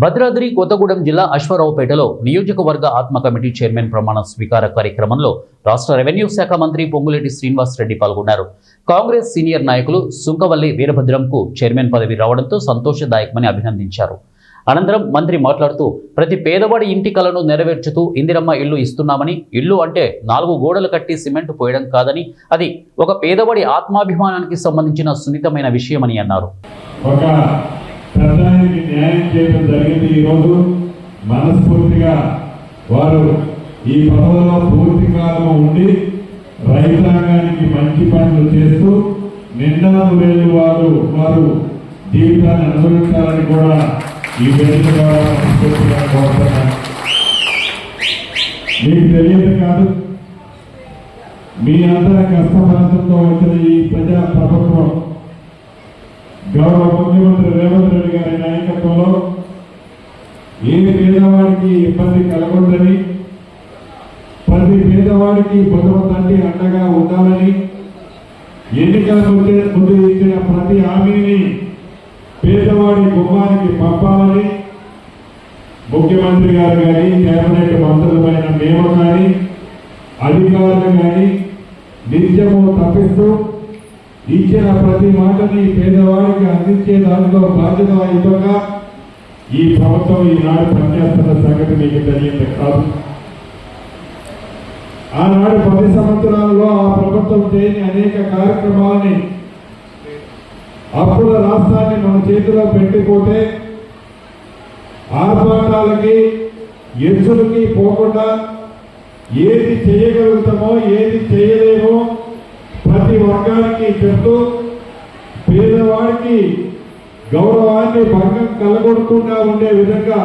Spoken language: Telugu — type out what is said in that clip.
భద్రాద్రి కొత్తగూడెం జిల్లా అశ్వారావుపేటలో నియోజకవర్గ ఆత్మ కమిటీ చైర్మన్ ప్రమాణ స్వీకార కార్యక్రమంలో రాష్ట్ర రెవెన్యూ శాఖ మంత్రి పొంగులేటి శ్రీనివాస్ రెడ్డి పాల్గొన్నారు. కాంగ్రెస్ సీనియర్ నాయకులు సుంకవల్లి వీరభద్రంకు చైర్మన్ పదవి రావడంతో సంతోషదాయకమని అభినందించారు. అనంతరం మంత్రి మాట్లాడుతూ ప్రతి పేదవాడి ఇంటి కలను నెరవేర్చుతూ ఇందిరమ్మ ఇల్లు ఇస్తున్నామని, ఇల్లు అంటే 4 గోడలు కట్టి సిమెంట్ పోయడం కాదని, అది ఒక పేదవాడి ఆత్మాభిమానానికి సంబంధించిన సున్నితమైన విషయమని అన్నారు. ప్రజానికి న్యాయం చేయడం జరిగింది. ఈరోజు మనస్ఫూర్తిగా వారు ఈ పదవిలో పూర్తి కాలం ఉండి రైతాంగానికి మంచి పనులు చేస్తూ నిండా వేలు వారు జీవితాన్ని అనుభవించాలని కూడా ఈ వేదిక ద్వారా మనస్ఫూర్తిగా కోరుతున్నాను. మీకు తెలియదు కాదు, మీ అందరి కష్టపడంతో వచ్చిన ఈ ప్రజా ప్రభుత్వం గౌరవ ముఖ్యమంత్రి రేవంత్ రెడ్డి గారి నాయకత్వంలో ఏ పేదవాడికి ఇబ్బంది కలగొద్దని, ప్రతి పేదవాడికి భగవంతుడి అండగా ఉండాలని, ఎన్నికల ముందు ఇచ్చిన ప్రతి హామీని పేదవాడి గుమ్మానికి పంపాలని ముఖ్యమంత్రి గారు కానీ, కేబినెట్ మంత్రులమైన మేము కానీ, అధికారులు కానీ నిత్యము తప్పిస్తూ ఇచ్చిన ప్రతి మాటని పేదవాడికి అందించే దానిలో బాధ్యతాయుతంగా ఈ ప్రభుత్వం ఈనాడు పనిచేస్తున్న సంగతి మీకు తెలియదు కాదు. ఆనాడు 10 సంవత్సరాల్లో ఆ ప్రభుత్వం చేయని అనేక కార్యక్రమాలని, అప్పుల రాష్ట్రాన్ని మన చేతిలో పెట్టిపోతే ఆర్భాటాలకి ఎత్తులకి పోకుండా ఏది చేయగలుగుతామో ఏది చేయలేమో ప్రతి వర్గానికి చెప్తూ పేదవాడికి గౌరవాన్ని భంగం కలగొడకుండా ఉండే విధంగా